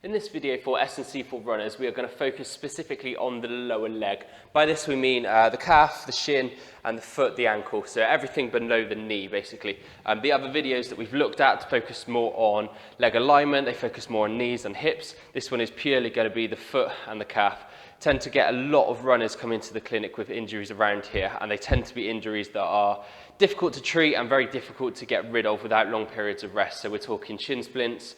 In this video for S&C for runners, we are going to focus specifically on the lower leg. By this we mean the calf, the shin, and the foot, the ankle, so everything below the knee basically. The other videos that we've looked at focus more on leg alignment, they focus more on knees and hips. This one is purely going to be the foot and the calf. Tend to get a lot of runners come into the clinic with injuries around here, and they tend to be injuries that are difficult to treat and very difficult to get rid of without long periods of rest. So we're talking shin splints,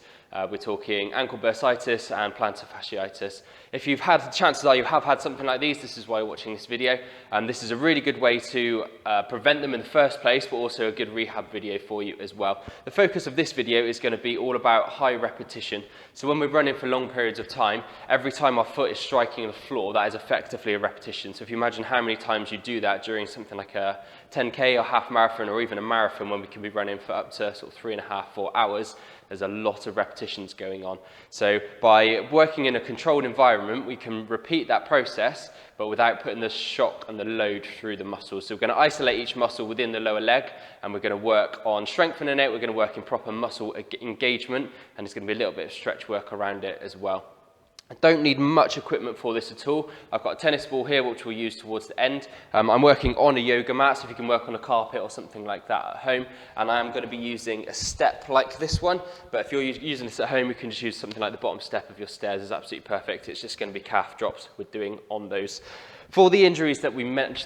we're talking ankle bursitis and plantar fasciitis. If you've had, chances are you have had something like these, this is why you're watching this video. And this is a really good way to prevent them in the first place, but also a good rehab video for you as well. The focus of this video is going to be all about high repetition. So when we're running for long periods of time, every time our foot is striking the floor, that is effectively a repetition. So if you imagine how many times you do that during something like a 10K or half marathon or even a marathon, when we can be running for up to sort of 3.5, 4 hours, there's a lot of repetitions going on. So by working in a controlled environment, we can repeat that process, but without putting the shock and the load through the muscles. So we're going to isolate each muscle within the lower leg, and we're going to work on strengthening it. We're going to work in proper muscle engagement, and there's going to be a little bit of stretch work around it as well. I don't need much equipment for this at all. I've got a tennis ball here, which we'll use towards the end. I'm working on a yoga mat, so if you can work on a carpet or something like that at home. And I am going to be using a step like this one. But if you're using this at home, you can just use something like the bottom step of your stairs. It's absolutely perfect. It's just going to be calf drops we're doing on those. For the injuries that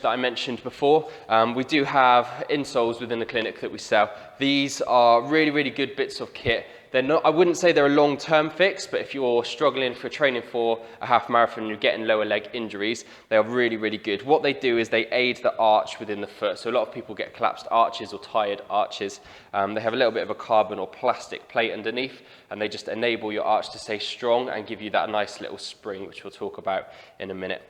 I mentioned before, we do have insoles within the clinic that we sell. These are really, really good bits of kit. They're not, I wouldn't say they're a long-term fix, but if you're struggling for training for a half marathon and you're getting lower leg injuries, they are really, really good. What they do is they aid the arch within the foot. So a lot of people get collapsed arches or tired arches. They have a little bit of a carbon or plastic plate underneath, and they just enable your arch to stay strong and give you that nice little spring, which we'll talk about in a minute.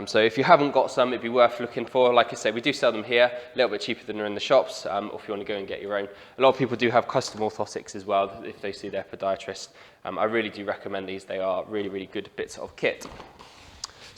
So if you haven't got some, it'd be worth looking for. Like I said, we do sell them here, a little bit cheaper than they're in the shops, or if you want to go and get your own. A lot of people do have custom orthotics as well, if they see their podiatrist. I really do recommend these. They are really, really good bits of kit.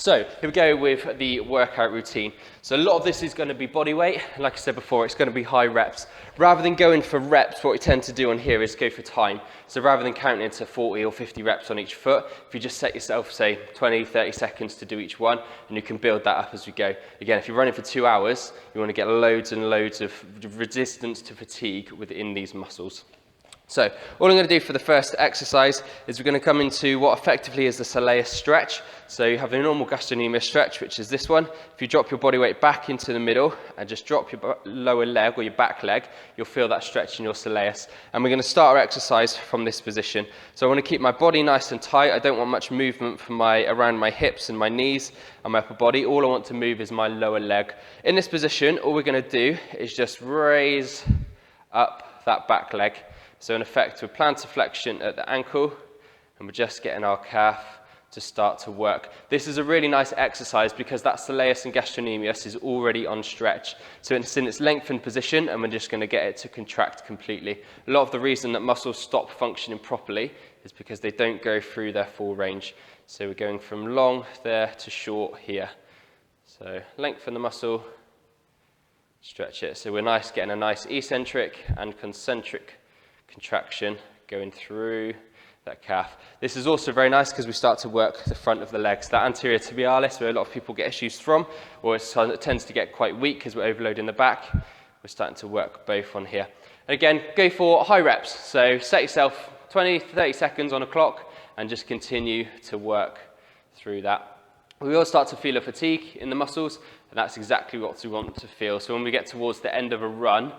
So here we go with the workout routine. So a lot of this is going to be body weight. Like I said before, it's going to be high reps. Rather than going for reps, what we tend to do on here is go for time. So rather than counting to 40 or 50 reps on each foot, if you just set yourself, say, 20, 30 seconds to do each one, and you can build that up as we go. Again, if you're running for 2 hours, you want to get loads and loads of resistance to fatigue within these muscles. So all I'm going to do for the first exercise is we're going to come into what effectively is the soleus stretch. So you have the normal gastrocnemius stretch, which is this one. If you drop your body weight back into the middle and just drop your lower leg or your back leg, you'll feel that stretch in your soleus. And we're going to start our exercise from this position. So I want to keep my body nice and tight. I don't want much movement from around my hips and my knees and my upper body. All I want to move is my lower leg. In this position, all we're going to do is just raise up that back leg. So in effect, we're plantar flexion at the ankle, and we're just getting our calf to start to work. This is a really nice exercise because that soleus and gastrocnemius is already on stretch. So it's in its lengthened position, and we're just going to get it to contract completely. A lot of the reason that muscles stop functioning properly is because they don't go through their full range. So we're going from long there to short here. So lengthen the muscle, stretch it. So we're getting a nice eccentric and concentric contraction going through that calf. This is also very nice because we start to work the front of the legs. That anterior tibialis, where a lot of people get issues from, or it tends to get quite weak because we're overloading the back. We're starting to work both on here. And again, go for high reps. So set yourself 20, 30 seconds on a clock and just continue to work through that. We will start to feel a fatigue in the muscles, and that's exactly what we want to feel. So when we get towards the end of a run,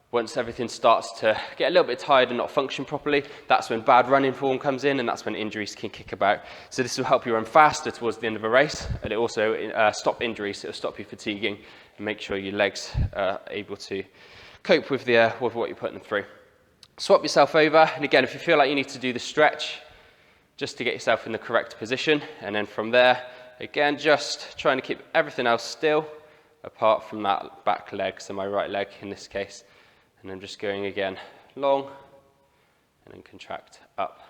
once everything starts to get a little bit tired and not function properly, that's when bad running form comes in, and that's when injuries can kick about. So this will help you run faster towards the end of a race, and it also stop injuries. So it'll stop you fatiguing and make sure your legs are able to cope with what you're putting them through. Swap yourself over, and again, if you feel like you need to do the stretch, just to get yourself in the correct position, and then from there, again, just trying to keep everything else still, apart from that back leg, so my right leg in this case. And then just going again long, and then contract up.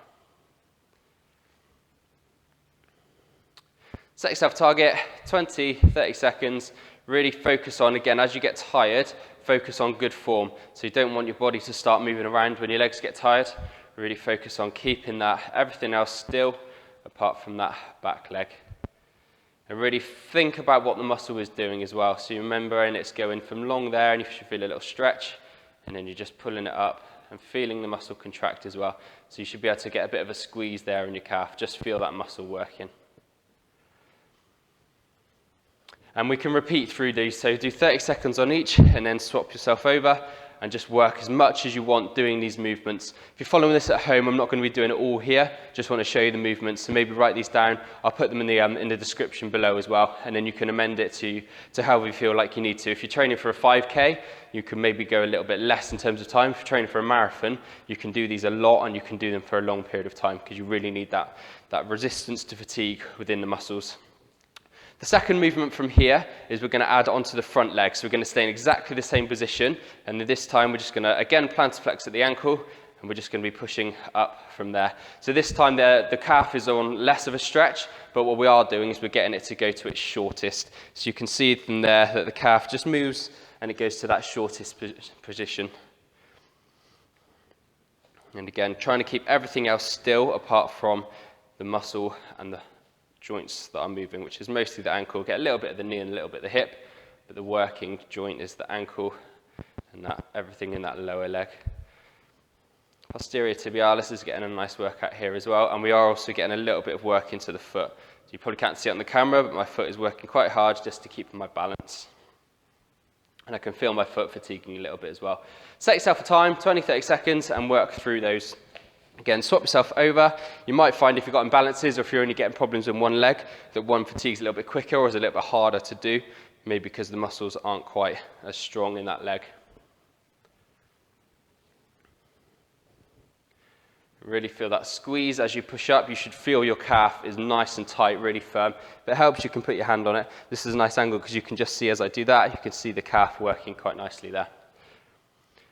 Set yourself a target, 20, 30 seconds. Really focus on, again, as you get tired, focus on good form. So you don't want your body to start moving around when your legs get tired. Really focus on keeping that, everything else still, apart from that back leg. And really think about what the muscle is doing as well. So you remember, and it's going from long there, and you should feel a little stretch, and then you're just pulling it up and feeling the muscle contract as well. So you should be able to get a bit of a squeeze there in your calf. Just feel that muscle working. And we can repeat through these. So do 30 seconds on each, and then swap yourself over, and just work as much as you want doing these movements. If you're following this at home, I'm not going to be doing it all here, just want to show you the movements, so maybe write these down. I'll put them in the description below as well, and then you can amend it to however you feel like you need to. If you're training for a 5K, you can maybe go a little bit less in terms of time. If you're training for a marathon, you can do these a lot, and you can do them for a long period of time, because you really need that resistance to fatigue within the muscles. The second movement from here is we're going to add onto the front leg. So we're going to stay in exactly the same position, and this time we're just going to, again, plantar flex at the ankle, and we're just going to be pushing up from there. So this time the calf is on less of a stretch, but what we are doing is we're getting it to go to its shortest. So you can see from there that the calf just moves, and it goes to that shortest position. And again, trying to keep everything else still apart from the muscle and the joints that are moving, which is mostly the ankle. Get a little bit of the knee and a little bit of the hip, but the working joint is the ankle and that everything in that lower leg. Posterior tibialis is getting a nice workout here as well, and we are also getting a little bit of work into the foot. So you probably can't see it on the camera, but my foot is working quite hard just to keep my balance. And I can feel my foot fatiguing a little bit as well. Set yourself a time, 20-30 seconds, and work through those. Again, swap yourself over. You might find if you've got imbalances, or if you're only getting problems in one leg, that one fatigues a little bit quicker or is a little bit harder to do, maybe because the muscles aren't quite as strong in that leg. Really feel that squeeze as you push up. You should feel your calf is nice and tight, really firm. If it helps, you can put your hand on it. This is a nice angle because you can just see as I do that, you can see the calf working quite nicely there.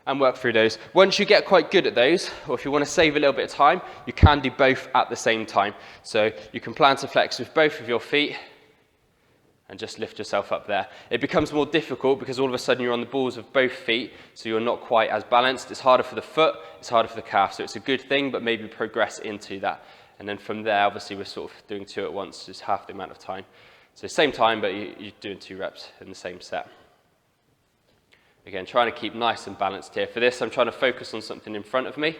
And work through those. Once you get quite good at those, or if you want to save a little bit of time, you can do both at the same time. So you can plantar flex with both of your feet and just lift yourself up there. It becomes more difficult because all of a sudden you're on the balls of both feet, so you're not quite as balanced. It's harder for the foot, it's harder for the calf, so it's a good thing, but maybe progress into that. And then from there, obviously we're sort of doing two at once, just half the amount of time. So same time, but you're doing 2 reps in the same set. Again, trying to keep nice and balanced here. For this, I'm trying to focus on something in front of me,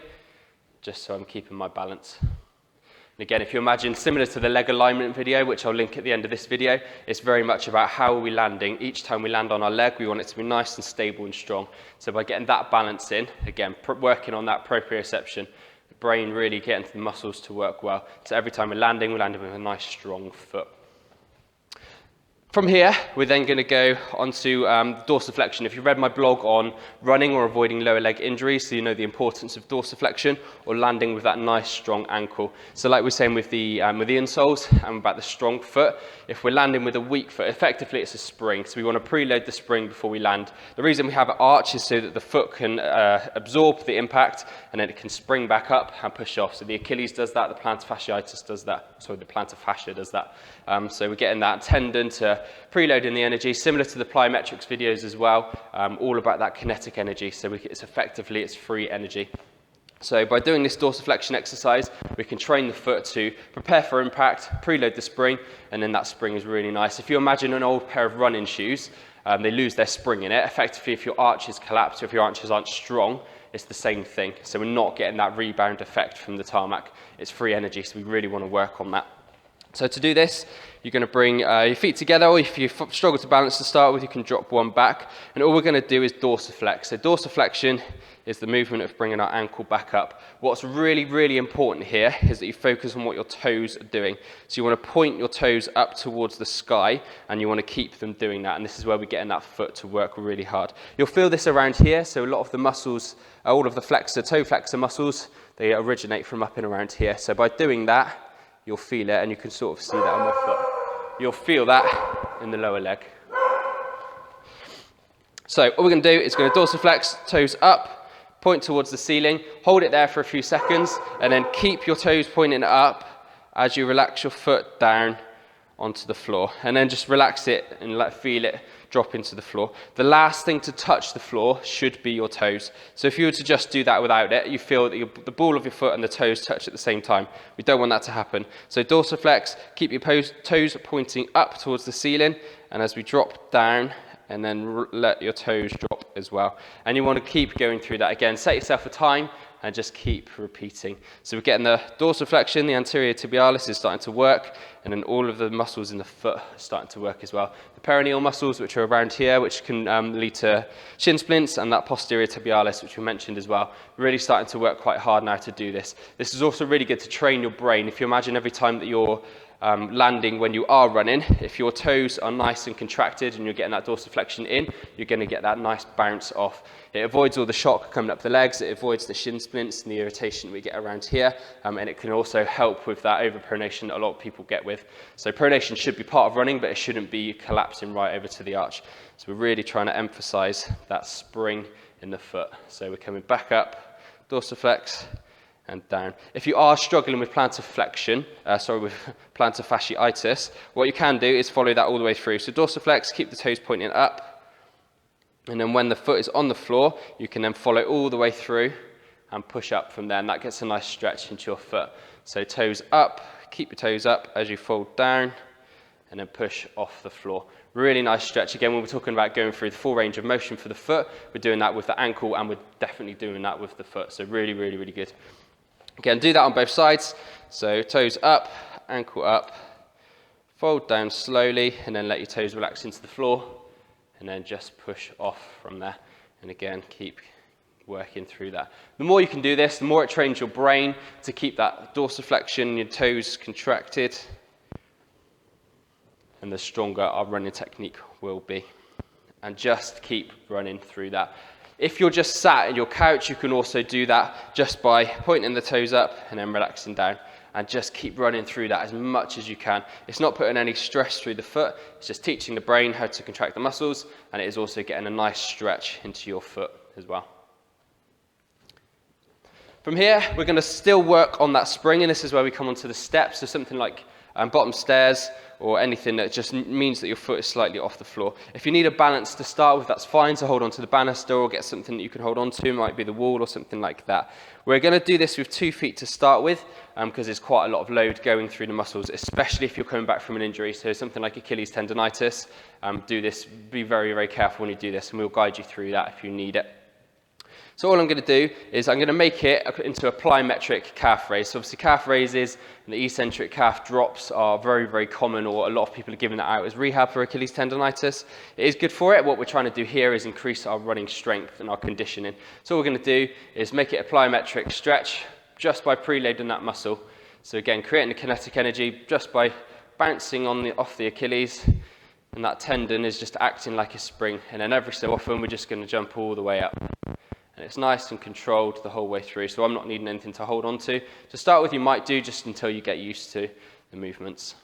just so I'm keeping my balance. And again, if you imagine similar to the leg alignment video, which I'll link at the end of this video, it's very much about how are we landing. Each time we land on our leg, we want it to be nice and stable and strong. So by getting that balance in, again, working on that proprioception, the brain really getting the muscles to work well. So every time we're landing with a nice strong foot. From here, we're then going to go onto dorsiflexion. If you read my blog on running or avoiding lower leg injuries, so you know the importance of dorsiflexion or landing with that nice strong ankle. So like we're saying with the insoles and about the strong foot, if we're landing with a weak foot, effectively it's a spring. So we want to preload the spring before we land. The reason we have an arch is so that the foot can absorb the impact and then it can spring back up and push off. So the Achilles does that, the plantar fasciitis does that. Sorry, the plantar fascia does that. So we're getting that tendon to preloading the energy, similar to the Plyometrics videos as well, all about that kinetic energy. So it's free energy. So by doing this dorsiflexion exercise, we can train the foot to prepare for impact, preload the spring, and then that spring is really nice. If you imagine an old pair of running shoes, they lose their spring in it. Effectively, if your arches collapse, or if your arches aren't strong, it's the same thing. So we're not getting that rebound effect from the tarmac. It's free energy, so we really want to work on that. So to do this, you're going to bring your feet together, or if you struggle to balance to start with, you can drop one back. And all we're going to do is dorsiflex. So dorsiflexion is the movement of bringing our ankle back up. What's really, really important here is that you focus on what your toes are doing. So you want to point your toes up towards the sky, and you want to keep them doing that. And this is where we're getting that foot to work really hard. You'll feel this around here. So a lot of the muscles, all of the toe flexor muscles, they originate from up and around here. So by doing that, you'll feel it, and you can sort of see that on my foot. You'll feel that in the lower leg. So what we're going to do is going to dorsiflex, toes up, point towards the ceiling, hold it there for a few seconds, and then keep your toes pointing up as you relax your foot down onto the floor. And then just relax it and feel it drop into the floor. The last thing to touch the floor should be your toes. So if you were to just do that without it, you feel that the ball of your foot and the toes touch at the same time. We don't want that to happen. So dorsiflex, keep your toes pointing up towards the ceiling, and as we drop down, and then let your toes drop as well. And you want to keep going through that again. Set yourself a time and just keep repeating. So we're getting the dorsiflexion, the anterior tibialis is starting to work, and then all of the muscles in the foot are starting to work as well. The peroneal muscles, which are around here, which can lead to shin splints, and that posterior tibialis, which we mentioned as well, really starting to work quite hard now to do this. This is also really good to train your brain. If you imagine every time that you're landing when you are running, if your toes are nice and contracted and you're getting that dorsiflexion in, you're going to get that nice bounce off. It avoids all the shock coming up the legs, it avoids the shin splints and the irritation we get around here, and it can also help with that overpronation that a lot of people get with. So pronation should be part of running, but it shouldn't be collapsing right over to the arch. So we're really trying to emphasize that spring in the foot. So we're coming back up, dorsiflex, and down. If you are struggling with plantar flexion, with plantar fasciitis, what you can do is follow that all the way through. So dorsiflex, keep the toes pointing up, and then when the foot is on the floor, you can then follow all the way through and push up from there, and that gets a nice stretch into your foot. So toes up, keep your toes up as you fold down, and then push off the floor. Really nice stretch. Again, when we're talking about going through the full range of motion for the foot, we're doing that with the ankle, and we're definitely doing that with the foot. So really, really, really good. Again, do that on both sides. So toes up, ankle up, fold down slowly, and then let your toes relax into the floor, and then just push off from there. And again, keep working through that. The more you can do this, the more it trains your brain to keep that dorsiflexion, your toes contracted, and the stronger our running technique will be. And just keep running through that. If you're just sat in your couch, you can also do that just by pointing the toes up and then relaxing down, and just keep running through that as much as you can. It's not putting any stress through the foot, it's just teaching the brain how to contract the muscles, and it is also getting a nice stretch into your foot as well. From here, we're going to still work on that spring, and this is where we come onto the steps, so something like bottom stairs, or anything that just means that your foot is slightly off the floor. If you need a balance to start with, that's fine, so hold on to the banister or get something that you can hold on to, it might be the wall or something like that. We're going to do this with 2 feet to start with, because there's quite a lot of load going through the muscles, especially if you're coming back from an injury, so something like Achilles tendonitis. Do this, be very, very careful when you do this, and we'll guide you through that if you need it. So all I'm going to do is I'm going to make it into a plyometric calf raise. So obviously calf raises and the eccentric calf drops are very, very common, or a lot of people are giving that out as rehab for Achilles tendonitis. It is good for it. What we're trying to do here is increase our running strength and our conditioning. So all we're going to do is make it a plyometric stretch just by preloading that muscle. So again, creating the kinetic energy just by bouncing off the Achilles, and that tendon is just acting like a spring. And then every so often we're just going to jump all the way up. And it's nice and controlled the whole way through, so I'm not needing anything to hold on to. To start with, you might do just until you get used to the movements.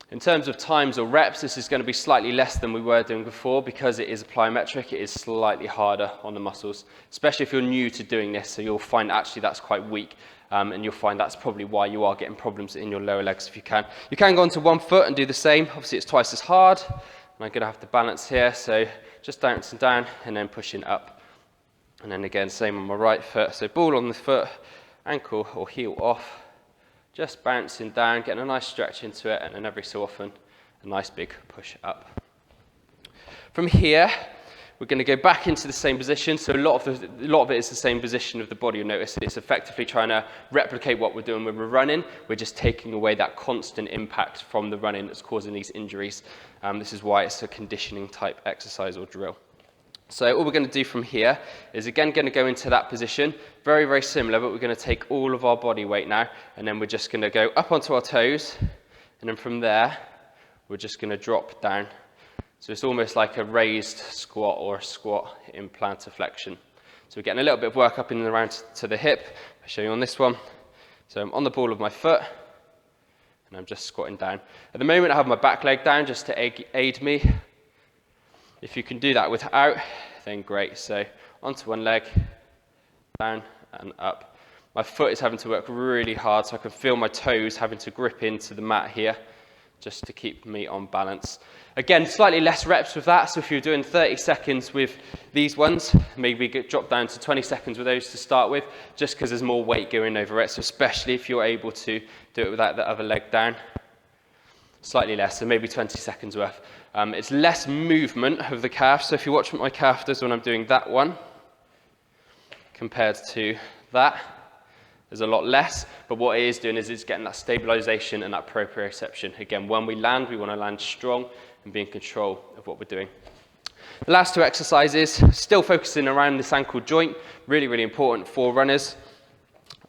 In terms of times or reps, this is going to be slightly less than we were doing before, because it is a plyometric. It is slightly harder on the muscles, especially if you're new to doing this, so you'll find actually that's quite weak, and you'll find that's probably why you are getting problems in your lower legs if you can. You can go onto 1 foot and do the same. Obviously, it's twice as hard, and I'm going to have to balance here, so just bouncing down and then pushing up. And then again, same on my right foot. So ball on the foot, ankle or heel off, just bouncing down, getting a nice stretch into it, and then every so often, a nice big push up. From here, we're going to go back into the same position. So a lot of it is the same position of the body. You'll notice it's effectively trying to replicate what we're doing when we're running. We're just taking away that constant impact from the running that's causing these injuries. This is why it's a conditioning type exercise or drill. So all we're going to do from here is again going to go into that position, very, very similar, but we're going to take all of our body weight now, and then we're just going to go up onto our toes, and then from there, we're just going to drop down. So it's almost like a raised squat or a squat in plantar flexion. So we're getting a little bit of work up in and around to the hip. I'll show you on this one. So I'm on the ball of my foot, and I'm just squatting down. At the moment, I have my back leg down just to aid me. If you can do that without, then great. So onto one leg, down and up. My foot is having to work really hard, so I can feel my toes having to grip into the mat here. just to keep me on balance. Again, slightly less reps with that, so if you're doing 30 seconds with these ones, maybe drop down to 20 seconds with those to start with, just because there's more weight going over it, so especially if you're able to do it without the other leg down. Slightly less, so maybe 20 seconds worth. It's less movement of the calf, so if you watch what my calf does when I'm doing that one, compared to that, there's a lot less, but what it is doing is it's getting that stabilization and that proprioception. Again, when we land, we want to land strong and be in control of what we're doing. The last two exercises, still focusing around this ankle joint, really, really important for runners.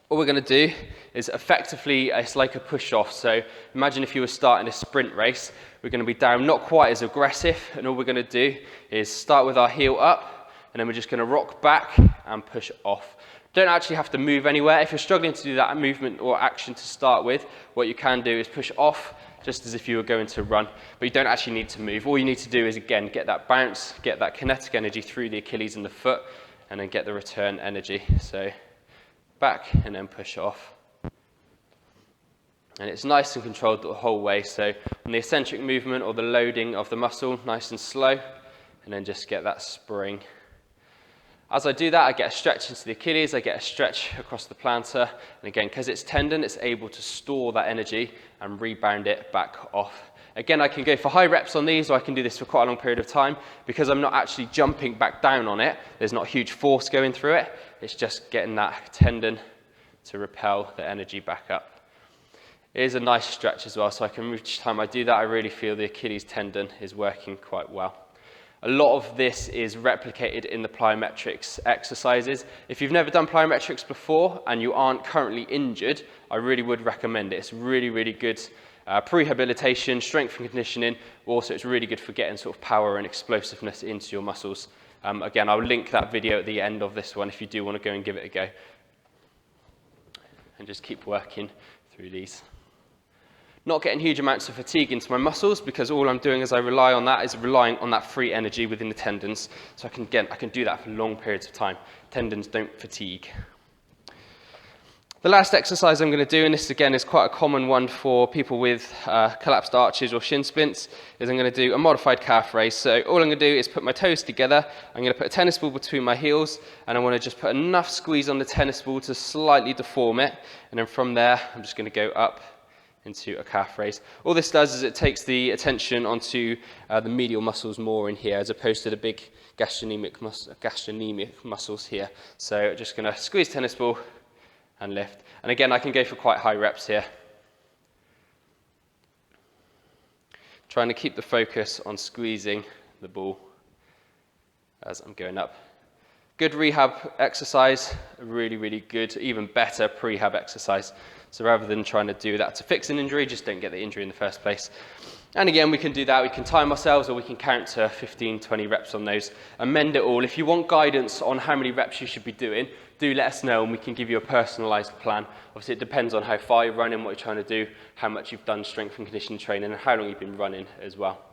What we're going to do is effectively, it's like a push-off. So imagine if you were starting a sprint race, we're going to be down, not quite as aggressive, and all we're going to do is start with our heel up, and then we're just going to rock back and push off. Don't actually have to move anywhere. If you're struggling to do that movement or action to start with, what you can do is push off, just as if you were going to run, but you don't actually need to move. All you need to do is, again, get that bounce, get that kinetic energy through the Achilles and the foot, and then get the return energy. So back and then push off. And it's nice and controlled the whole way. So on the eccentric movement or the loading of the muscle, nice and slow, and then just get that spring. As I do that, I get a stretch into the Achilles, I get a stretch across the plantar, and again, because it's tendon, it's able to store that energy and rebound it back off. Again, I can go for high reps on these, or I can do this for quite a long period of time. Because I'm not actually jumping back down on it, there's not huge force going through it, it's just getting that tendon to repel the energy back up. It is a nice stretch as well, so each time I do that, I really feel the Achilles tendon is working quite well. A lot of this is replicated in the plyometrics exercises. If you've never done plyometrics before and you aren't currently injured, I really would recommend it. It's really, really good prehabilitation, strength and conditioning. Also, it's really good for getting sort of power and explosiveness into your muscles. Again, I'll link that video at the end of this one if you do want to go and give it a go. And just keep working through these. Not getting huge amounts of fatigue into my muscles, because all I'm doing as I rely on that is relying on that free energy within the tendons. So I can do that for long periods of time. Tendons don't fatigue. The last exercise I'm going to do, and this again is quite a common one for people with collapsed arches or shin splints, is I'm going to do a modified calf raise. So all I'm going to do is put my toes together, I'm going to put a tennis ball between my heels, and I want to just put enough squeeze on the tennis ball to slightly deform it, and then from there I'm just going to go up into a calf raise. All this does is it takes the attention onto the medial muscles more in here, as opposed to the big gastrocnemic muscles here. So just going to squeeze tennis ball and lift. And again, I can go for quite high reps here. Trying to keep the focus on squeezing the ball as I'm going up. Good rehab exercise, really, really good, even better prehab exercise. So rather than trying to do that to fix an injury, just don't get the injury in the first place. And again, we can do that. We can time ourselves, or we can count to 15, 20 reps on those and mend it all. If you want guidance on how many reps you should be doing, do let us know and we can give you a personalised plan. Obviously, it depends on how far you're running, what you're trying to do, how much you've done strength and conditioning training, and how long you've been running as well.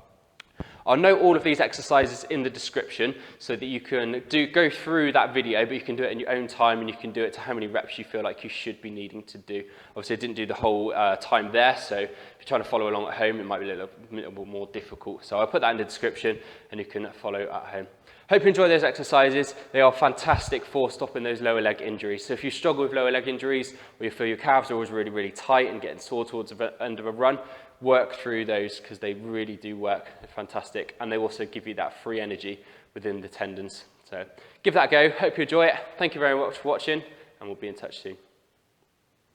I'll note all of these exercises in the description so that you can go through that video, but you can do it in your own time, and you can do it to how many reps you feel like you should be needing to do. Obviously, I didn't do the whole time there, so if you're trying to follow along at home, it might be a little bit more difficult. So I'll put that in the description, and you can follow at home. Hope you enjoy those exercises. They are fantastic for stopping those lower leg injuries. So if you struggle with lower leg injuries, or you feel your calves are always really, really tight and getting sore towards the end of a run, work through those, because they really do work. They're fantastic, and they also give you that free energy within the tendons. So give that a go. Hope you enjoy it. Thank you very much for watching, and we'll be in touch soon.